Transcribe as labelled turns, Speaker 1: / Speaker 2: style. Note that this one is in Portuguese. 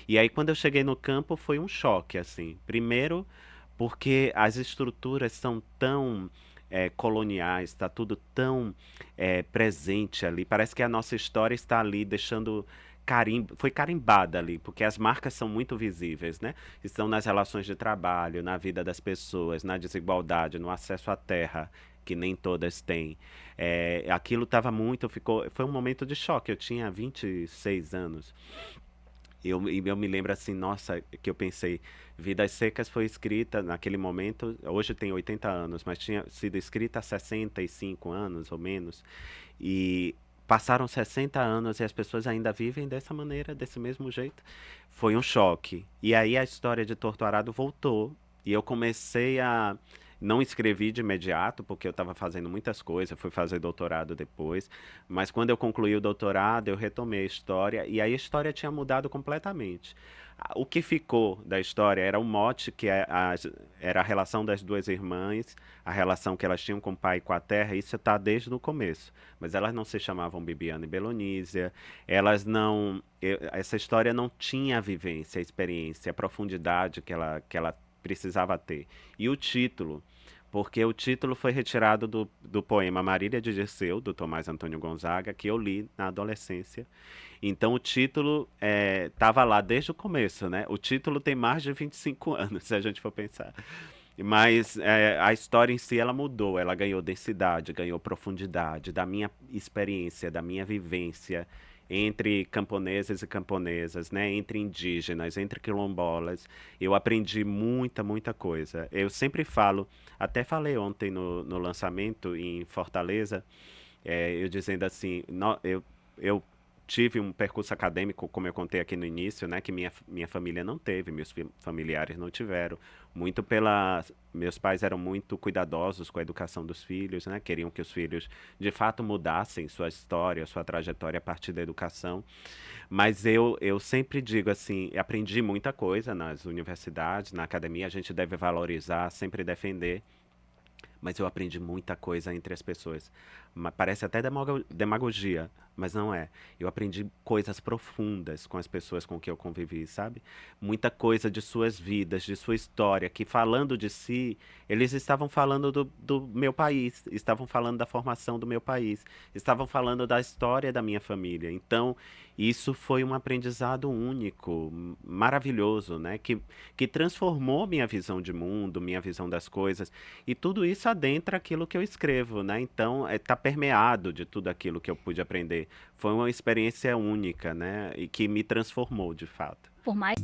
Speaker 1: E aí, quando eu cheguei no campo, foi um choque, assim. Primeiro, porque as estruturas são tão coloniais, está tudo tão presente ali. Parece que a nossa história está ali deixando carimbo, foi carimbada ali, porque as marcas são muito visíveis, né? Estão nas relações de trabalho, na vida das pessoas, na desigualdade, no acesso à terra, que nem todas têm. Aquilo estava muito, foi um momento de choque. Eu tinha 26 anos. E eu me lembro assim, nossa, que eu pensei, Vidas Secas foi escrita naquele momento, hoje tem 80 anos, mas tinha sido escrita há 65 anos ou menos, e passaram 60 anos e as pessoas ainda vivem dessa maneira, desse mesmo jeito. Foi um choque. E aí a história de Torto Arado voltou, e eu comecei a não escrevi de imediato, porque eu estava fazendo muitas coisas, fui fazer doutorado depois, mas quando eu concluí o doutorado, eu retomei a história, e aí a história tinha mudado completamente. O que ficou da história era o mote, era a relação das duas irmãs, a relação que elas tinham com o pai e com a terra, isso está desde o começo. Mas elas não se chamavam Bibiana e Belonísia, elas não. Essa história não tinha a vivência, a experiência, a profundidade que ela precisava ter. E o título, porque o título foi retirado do poema Marília de Dirceu, do Tomás Antônio Gonzaga, que eu li na adolescência. Então o título estava lá desde o começo, né? O título tem mais de 25 anos, se a gente for pensar. Mas a história em si ela mudou, ela ganhou densidade, ganhou profundidade da minha experiência, da minha vivência entre camponeses e camponesas, né? Entre indígenas, entre quilombolas. Eu aprendi muita, muita coisa. Eu sempre falo, até falei ontem no lançamento em Fortaleza, eu dizendo assim, eu tive um percurso acadêmico, como eu contei aqui no início, né, que minha família não teve, meus familiares não tiveram, muito pela, meus pais eram muito cuidadosos com a educação dos filhos, né, queriam que os filhos de fato mudassem sua história, sua trajetória a partir da educação, mas eu sempre digo assim, aprendi muita coisa nas universidades, na academia, a gente deve valorizar, sempre defender, mas eu aprendi muita coisa entre as pessoas. Parece até demagogia, mas não é. Eu aprendi coisas profundas com as pessoas com que eu convivi, sabe? Muita coisa de suas vidas, de sua história, que falando de si, eles estavam falando do meu país, estavam falando da formação do meu país, estavam falando da história da minha família. Então, isso foi um aprendizado único, maravilhoso, né? Que transformou minha visão de mundo, minha visão das coisas. E tudo isso adentra aquilo que eu escrevo, né? Então, tá permeado de tudo aquilo que eu pude aprender. Foi uma experiência única, né? E que me transformou, de fato.
Speaker 2: Por mais